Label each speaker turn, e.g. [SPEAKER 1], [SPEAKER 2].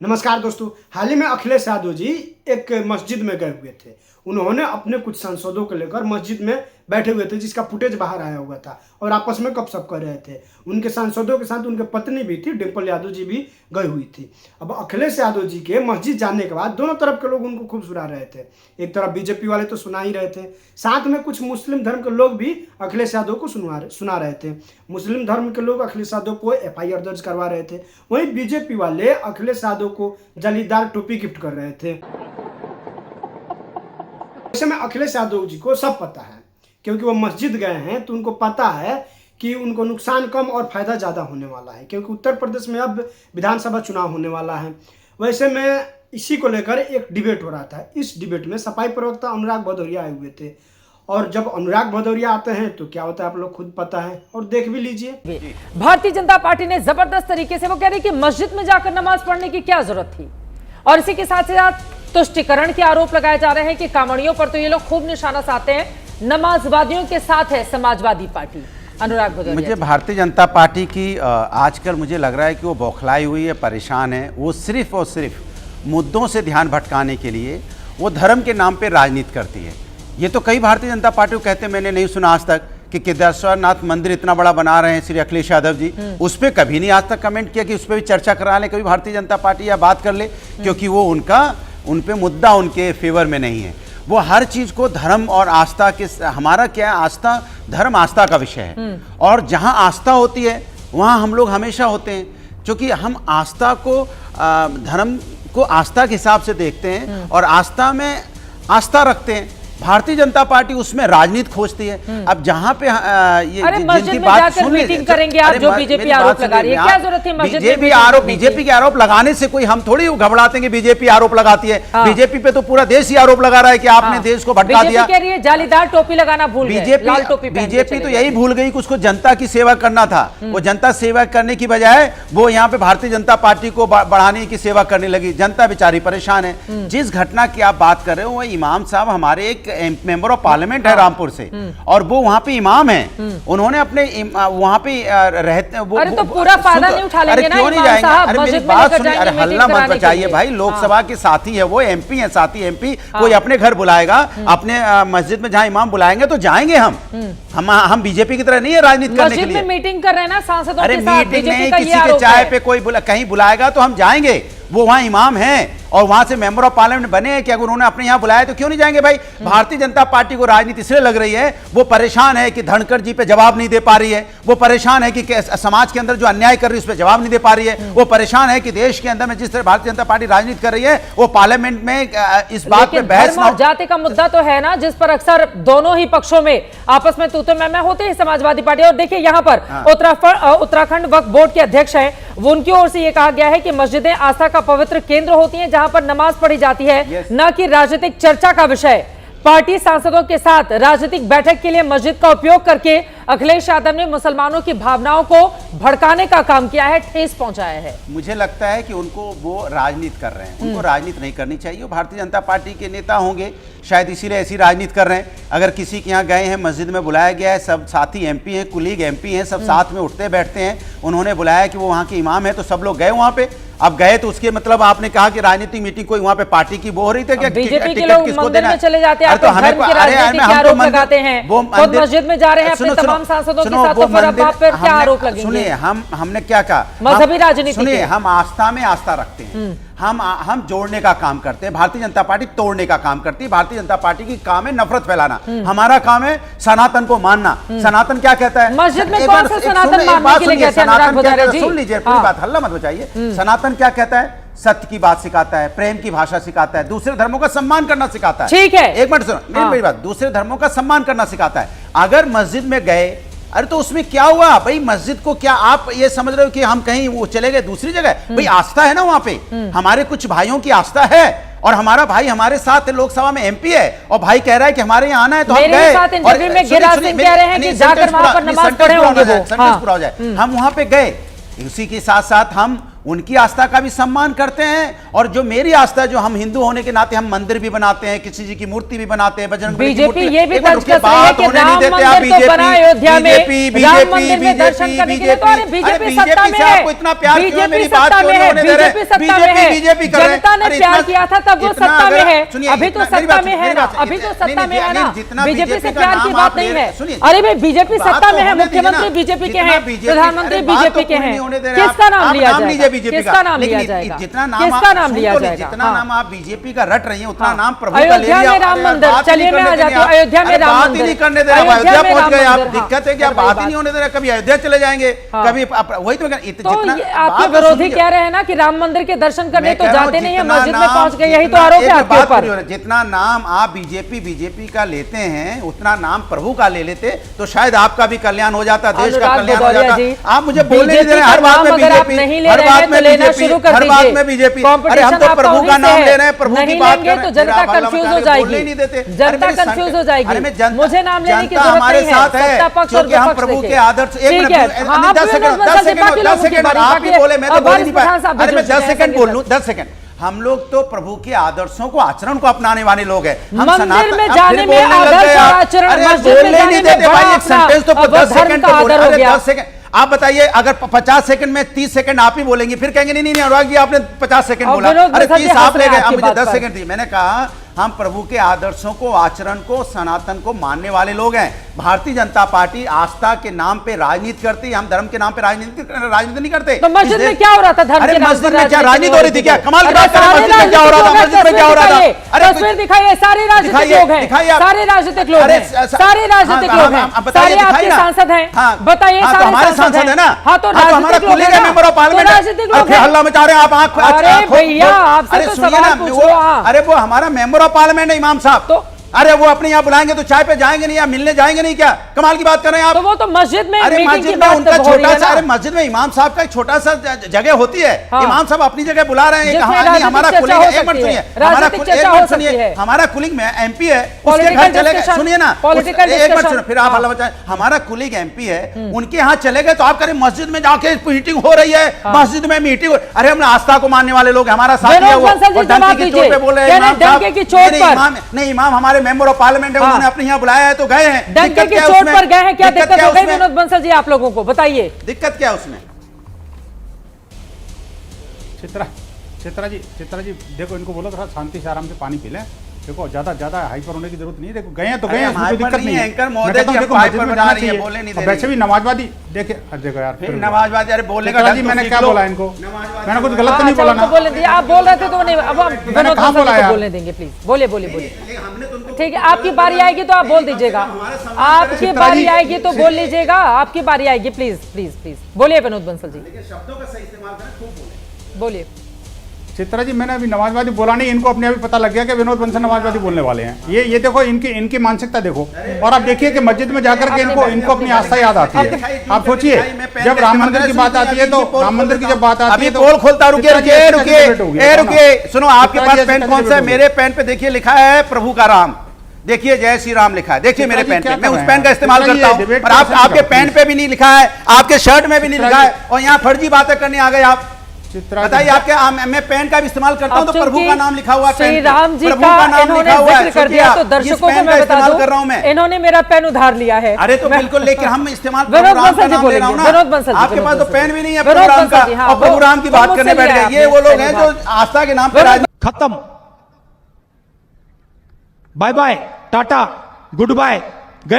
[SPEAKER 1] नमस्कार दोस्तों, हाल ही में अखिलेश यादव जी एक मस्जिद में गए हुए थे। उन्होंने अपने कुछ सांसदों को लेकर मस्जिद में बैठे हुए थे, जिसका फुटेज बाहर आया हुआ था और आपस में गपशप कर रहे थे। उनके सांसदों के साथ उनके पत्नी भी थी, डिम्पल यादव जी भी गई हुई थी। अब अखिलेश यादव जी के मस्जिद जाने के बाद दोनों तरफ के लोग उनको खूब सुना रहे थे। एक तरफ बीजेपी वाले तो सुना ही रहे थे, साथ में कुछ मुस्लिम धर्म के लोग भी अखिलेश यादव को सुना रहे थे। मुस्लिम धर्म के लोग अखिलेश यादव को FIR दर्ज करवा रहे थे, वहीं बीजेपी वाले अखिलेश यादव को जालीदार टोपी गिफ्ट कर रहे थे। ऐसे में अखिलेश यादव जी को सब पता है, क्योंकि वो मस्जिद गए हैं तो उनको पता है कि उनको नुकसान कम और फायदा ज़्यादा होने वाला है, क्योंकि उत्तर प्रदेश में अब विधानसभा चुनाव होने वाला है। वैसे में इसी को लेकर एक डिबेट हो रहा था। इस डिबेट में सफाई प्रवक्ता अनुराग भदौरिया आए हुए थे, और जब अनुराग भदौरिया आते हैं तो क्या होता है आप लोग खुद पता है और देख भी लीजिए।
[SPEAKER 2] भारतीय जनता पार्टी ने जबरदस्त तरीके से, वो कह रही कि मस्जिद में जाकर नमाज पढ़ने की क्या जरूरत थी, और इसी के साथ साथ तुष्टिकरण के आरोप लगाए जा रहे हैं कि कांवड़ियों पर तो ये लोग खूब निशाना साधते हैं, नमाजवादियों के साथ है समाजवादी पार्टी। अनुराग भदौरिया,
[SPEAKER 3] मुझे भारतीय जनता पार्टी की आजकल मुझे लग रहा है कि वो बौखलाई हुई है, परेशान है। वो सिर्फ और सिर्फ मुद्दों से ध्यान भटकाने के लिए वो धर्म के नाम पे राजनीति करती है। ये तो कई भारतीय जनता पार्टी को कहते हैं, मैंने नहीं सुना आज तक कि केदारनाथ मंदिर इतना बड़ा बना रहे हैं श्री अखिलेश यादव जी, उस पर कभी नहीं आज तक कमेंट किया कि उस पर भी चर्चा करा ले कभी भारतीय जनता पार्टी या बात कर ले, क्योंकि वो उन पे मुद्दा उनके फेवर में नहीं है। वो हर चीज़ को धर्म और आस्था के, हमारा क्या है, आस्था, धर्म आस्था का विषय है, और जहाँ आस्था होती है वहाँ हम लोग हमेशा होते हैं, क्योंकि हम आस्था को, धर्म को आस्था के हिसाब से देखते हैं और आस्था में आस्था रखते हैं। भारतीय जनता पार्टी उसमें राजनीति खोजती है। अब जहां पे ये जिनकी बात सुन
[SPEAKER 2] मीटिंग करेंगे आप, जो बीजेपी आरोप लगा रही है, क्या जरूरत है मस्जिद में?
[SPEAKER 3] बीजेपी के आरोप लगाने से कोई हम थोड़ी घबराते हैं कि बीजेपी आरोप लगाती है। बीजेपी पे तो पूरा देश ही आरोप लगा रहा है कि आपने देश को भटका दिया।
[SPEAKER 2] कह रही है जालीदार टोपी लगाना भूल गए, लाल टोपी।
[SPEAKER 3] बीजेपी तो यही भूल गई कि उसको जनता की सेवा करना था। वो जनता सेवा करने की बजाय वो यहाँ पे भारतीय जनता पार्टी को बढ़ाने की सेवा करने लगी। जनता बेचारी परेशान है। जिस घटना की आप बात कर रहे हो, वो इमाम साहब हमारे एक मेंबर ऑफ पार्लियामेंट है रामपुर से, और वो वहां पे इमाम हैं। उन्होंने अपने वहां पे रहते, वो
[SPEAKER 2] अरे तो पूरा फायदा नहीं उठा लेंगे ना
[SPEAKER 3] क्यों नहीं जाएंगे? अरे मेरी बात सुनिए, अरे हल्ला मत मचाइए भाई। लोकसभा के साथी है वो, MP है, साथी MP। कोई अपने घर बुलाएगा, अपने मस्जिद में जहां इमाम बुलाएंगे तो जाएंगे। हम बीजेपी की तरह नहीं है राजनीति करने के लिए।
[SPEAKER 2] मीटिंग कर रहे हैं ना सांसदों
[SPEAKER 3] के साथ। मीटिंग नहीं, किसी के चाय पे कोई कहीं बुलाएगा तो हम जाएंगे। वो वहां इमाम हैं और वहां से मेंबर ऑफ पार्लियामेंट बने हैं कि अगर उन्होंने अपने यहां बुलाया तो क्यों नहीं जाएंगे भाई? भारतीय जनता पार्टी को राजनीति इसलिए लग रही है, वो परेशान है कि धनखड़ जी पे जवाब नहीं दे पा रही है। वो परेशान है कि समाज के अंदर जो अन्याय कर रही है उस पर जवाब नहीं दे पा रही है। वो परेशान है कि देश के अंदर में जिस तरह भारतीय जनता पार्टी राजनीति कर रही है, वो पार्लियामेंट में इस बात पे बहस ना।
[SPEAKER 2] जाति का मुद्दा तो है ना, जिस पर अक्सर दोनों ही पक्षों में आपस में तू मैं होते हैं समाजवादी पार्टी। और देखिए यहाँ पर उत्तराखंड वक्फ बोर्ड के अध्यक्ष हैं, वो उनकी ओर से यह कहा गया है कि मस्जिदें आस्था का पवित्र केंद्र होती हैं, जहां पर नमाज पढ़ी जाती है, न कि राजनीतिक चर्चा का विषय। पार्टी सांसदों के साथ राजनीतिक बैठक के लिए मस्जिद का उपयोग करके अखिलेश यादव ने मुसलमानों की भावनाओं को भड़काने का काम किया है, ठेस पहुंचाया है।
[SPEAKER 3] मुझे लगता है कि उनको वो राजनीति कर रहे हैं, उनको राजनीति नहीं करनी चाहिए। भारतीय जनता पार्टी के नेता होंगे, शायद इसीलिए ऐसी राजनीति कर रहे हैं। अगर किसी के यहाँ गए हैं, मस्जिद में बुलाया गया है, सब साथी MP हैं, कुलीग MP हैं, सब साथ में उठते बैठते हैं, उन्होंने बुलाया कि वो वहाँ के इमाम है तो सब लोग गए वहाँ पे। अब गए तो उसके मतलब आपने कहा कि राजनीतिक मीटिंग कोई वहाँ पे पार्टी की वो हो रही थी क्या?
[SPEAKER 2] बीजेपी के लोग मंदिर में चले जाते हैं, तो हमें लगाते हैं, वो मस्जिद में जा रहे हैं अपने तमाम सांसदों के साथ, तो फिर अब आप पर क्या आरोप लगेंगे?
[SPEAKER 3] सुनिए, हमने क्या कहा,
[SPEAKER 2] मजहबी राजनीति।
[SPEAKER 3] सुनिए, हम आस्था में आस्था रखते हैं, हम जोड़ने का काम करते हैं। भारतीय जनता पार्टी तोड़ने का काम करती है। भारतीय जनता पार्टी की काम है नफरत फैलाना, हमारा काम है सनातन को मानना। सनातन क्या कहता है?
[SPEAKER 2] मस्जिद में कौन सा सनातन मानने के लिए कहते हैं?
[SPEAKER 3] सनातन क्या कहता है? सुन लीजिए पूरी बात, हल्ला मत बचाइए। सनातन क्या कहता है? सत्य की बात सिखाता है, प्रेम की भाषा सिखाता है, दूसरे धर्मों का सम्मान करना सिखाता है।
[SPEAKER 2] ठीक है,
[SPEAKER 3] एक मिनट सुनो मेरी बात, दूसरे धर्मों का सम्मान करना सिखाता है। अगर मस्जिद में गए, अरे तो उसमें क्या हुआ भाई? मस्जिद को क्या आप ये समझ रहे हो कि हम कहीं वो चले गए दूसरी जगह? भाई आस्था है ना वहां पे, हमारे कुछ भाइयों की आस्था है, और हमारा भाई हमारे साथ लोकसभा में MP है, और भाई कह रहा है कि हमारे यहाँ आना है तो हम गए।
[SPEAKER 2] और गिरिराज सिंह कह रहे हैं कि जाकर वहां पर नमाज पढ़े होंगे वो।
[SPEAKER 3] सेंटेंस पूरा हो जाए। हम वहां पे गए, उसी के साथ साथ हम उनकी आस्था का भी सम्मान करते हैं और जो मेरी आस्था है, जो हम हिंदू होने के नाते हम मंदिर भी बनाते हैं, किसी जी की मूर्ति भी बनाते हैं, बजरंग बली की मूर्ति।
[SPEAKER 2] बीजेपी ये भी
[SPEAKER 3] एक मिनट
[SPEAKER 2] दर्ज कर रही है कि राम मंदिर तो बना अयोध्या में, राम मंदिर में दर्शन करने के लिए तो अरे बीजेपी सत्ता में है, बीजेपी सत्ता में है, बीजेपी सत्ता में है, जनता ने प्यार किया था तब वो सत्ता में है, अभी तो सत्ता में है ना, अभी तो सत्ता में है ना, बीजेपी से प्यार की बात नहीं है। अरे भाई बीजेपी सत्ता में है, मुख्यमंत्री बीजेपी के हैं, प्रधानमंत्री बीजेपी के हैं, किसका नाम लिया जाएगा, किसका नाम लिया जाएगा,
[SPEAKER 3] जितना
[SPEAKER 2] किसका नाम लिया जाएगा,
[SPEAKER 3] जितना नाम आप बीजेपी का रट रही हैं उतना नाम प्रभु का ले
[SPEAKER 2] अयोध्या
[SPEAKER 3] लिया।
[SPEAKER 2] में राम मंदिर, चलिए मैं आ जाती हूँ, अयोध्या में राम मंदिर,
[SPEAKER 3] बात ही नहीं करने दे रहे, अयोध्या पहुंच गए आप, दिक्कत है कि आप बात ही नहीं होने दे रहे, कभी अयोध्या चले जाएंगे, कभी वही तो
[SPEAKER 2] आपके विरोधी कह रहे हैं ना कि राम मंदिर के दर्शन करने तो जाते नहीं है, मस्जिद में पहुंच गए, यही तो आरोप है आपके ऊपर।
[SPEAKER 3] जितना नाम आप बीजेपी का लेते हैं उतना नाम प्रभु का ले लेते तो शायद आपका भी कल्याण हो जाता, देश का कल्याण हो जाता। आप मुझे बोलने नहीं दे रहे, हर बात में बीजेपी, हर बात में बीजेपी, हर बात में बीजेपी। अरे हम तो प्रभु का नाम ले रहे हैं, प्रभु की बात कर रहे हैं,
[SPEAKER 2] तो जनता कंफ्यूज हो जाएगी, जनता कंफ्यूज हो जाएगी। मुझे नाम लेने की जरूरत नहीं है, सत्ता पक्ष और विपक्ष
[SPEAKER 3] प्रभु के आदर्श।
[SPEAKER 2] ठीक है,
[SPEAKER 3] 10 सेकंड आप ही बोले, मैं तो बोल नहीं पाया। अरे मैं 10 सेकंड बोल लूं, 10 सेकंड। हम लोग तो प्रभु के आदर्शों को, आचरण को अपनाने वाले लोग हैं। हम
[SPEAKER 2] मंदिर में जाने में आदर्श और आचरण, मस्जिद में जाने में
[SPEAKER 3] भाई एक सेंटेंस तो 10 सेकंड
[SPEAKER 2] का आदर हो गया।
[SPEAKER 3] 10 सेकंड आप बताइए, अगर 50 सेकंड में 30 सेकंड आप ही बोलेंगे, फिर कहेंगे नहीं नहीं अनुराग जी आपने 50 सेकंड बोला, अरे 30 आप ले गए, अब मुझे 10 सेकंड दी। मैंने कहा हम प्रभु के आदर्शों को, आचरण को, सनातन को मानने वाले लोग हैं। भारतीय जनता पार्टी आस्था के नाम पे राजनीति करती है, हम धर्म के नाम पे राजनीति नहीं करते।
[SPEAKER 2] तो मस्जिद में क्या हो रहा था? धर्म के नाम पर
[SPEAKER 3] मस्जिद में क्या राजनीति हो रही थी? क्या कमाल की बात कर रहे हैं? मस्जिद में क्या हो रहा था? मस्जिद में क्या हो रहा था?
[SPEAKER 2] अरे तस्वीर दिखाइए, सारे राजनीतिक लोग हैं, सारे राजनीतिक लोग हैं, सारे राजनीतिक लोग हैं, सारे आपके सांसद हैं, बताइए सारे
[SPEAKER 3] हमारे सांसद है ना?
[SPEAKER 2] हाँ तो
[SPEAKER 3] हमारा कुलीग है, मेंबर ऑफ पार्लियामेंट,
[SPEAKER 2] राजनीतिक लोग हैं,
[SPEAKER 3] हल्ला मचा रहे हैं आप।
[SPEAKER 2] अरे भैया आपसे तो सवाल पूछो।
[SPEAKER 3] अरे वो हमारा मेंबर ऑफ पार्लियामेंट है इमाम साहब, तो अरे वो अपने यहाँ बुलाएंगे तो चाय पे जाएंगे नहीं या मिलने जाएंगे नहीं? क्या कमाल की बात कर रहे हैं आप?
[SPEAKER 2] तो वो तो मस्जिद में,
[SPEAKER 3] अरे मस्जिद में उनका छोटा सा, अरे मस्जिद में इमाम साहब का एक छोटा सा जगह होती है, इमाम साहब अपनी जगह बुला रहे हैं। हमारा कुलीग है, एक मिनट सुनिए, हमारा कुलीग में एमपी है, उसके घर चले गए, सुनिए ना, एक मिनट सुनिए, फिर आप हल्ला मचाएं। हमारा कुलीग एमपी है, उनके यहाँ चले गए तो आप करें मस्जिद में जाके मीटिंग हो रही है, मस्जिद में मीटिंग। अरे हम आस्था को मानने वाले लोग, हमारा साथ दिया वो, और डंके की चोट पे बोल रहे हैं नहीं, इमाम हमारे मेंबर ऑफ पार्लियामेंट है, उन्होंने अपने यहाँ बुलाया है तो गए हैं।
[SPEAKER 2] डंके की चोट पर गए हैं, क्या दिक्कत हो गई विनोद बंसल जी? आप लोगों को बताइए
[SPEAKER 3] दिक्कत क्या उसमें?
[SPEAKER 4] चित्रा जी देखो, इनको बोलो थोड़ा शांति से आराम से पानी पी लें। देखो ज्यादा हाइपर होने की जरूरत नहीं है। देखो गए हैं तो गए हैं, कोई दिक्कत नहीं है।
[SPEAKER 3] एंकर महोदय जी
[SPEAKER 4] देखो
[SPEAKER 3] हाइपर बना रही है, बोलने नहीं दे रही।
[SPEAKER 4] वैसे भी नमाजवादी देखिए, देखो यार
[SPEAKER 3] फिर नमाजवादी, अरे बोलने का
[SPEAKER 4] जी मैंने क्या बोला इनको? मैंने कुछ गलत तो नहीं बोला ना?
[SPEAKER 2] बोलने दिया, आप बोल रहे थे तो नहीं, अब विनोद बंसल को बोलने देंगे प्लीज। बोलिए ठीक है, आपकी बारी आएगी तो आप बोल दीजिएगा, आपकी बारी आएगी तो बोल लीजिएगा, आपकी बारी आएगी, प्लीज बोलिए विनोद बंसल जी,
[SPEAKER 3] शब्दों का सही इस्तेमाल करें, खूब
[SPEAKER 2] बोलिए।
[SPEAKER 4] चित्रा जी मैंने अभी नमाजवादी बोला नहीं, इनको अपने अभी पता लग गया कि विनोद बंसल नमाजवादी बोलने वाले हैं। ये देखो इनकी मानसिकता देखो, और आप देखिए कि मस्जिद में जाकर के इनको अपनी आस्था याद आती है। आप सोचिए जब राम मंदिर की बात आती है, तो राम मंदिर की जब बात आती है तो
[SPEAKER 3] पोल खोलता, रुकिए, सुनो आपके पास पेन कौन सा है? मेरे पेन पे देखिए लिखा है प्रभु का राम, देखिए जय श्री राम लिखा है, देखिए मेरे पेन पे, मैं उस पेन का इस्तेमाल करता हूँ, और आपके पेन पे भी नहीं लिखा है, आपके शर्ट में भी नहीं लिखा है, और यहाँ फर्जी बातें करने आ गए आप। बताइए आपके, मैं पेन का भी इस्तेमाल करता हूं तो प्रभु का नाम लिखा हुआ है,
[SPEAKER 2] श्री राम जी का इन्होंने जिक्र कर दिया तो दर्शकों को मैं बता दूं, इन्होंने मेरा पेन उधार लिया है।
[SPEAKER 3] अरे तो बिल्कुल, लेकिन हम इस्तेमाल
[SPEAKER 2] विनोद बंसल जी बोलेंगे, विनोद बंसल जी,
[SPEAKER 3] आपके पास तो पेन भी नहीं है प्रभु राम का, और प्रभु राम की बात करने बैठ गए। ये वो लोग हैं जो आस्था के नाम पर
[SPEAKER 5] खत्म, bye bye, tata, good bye.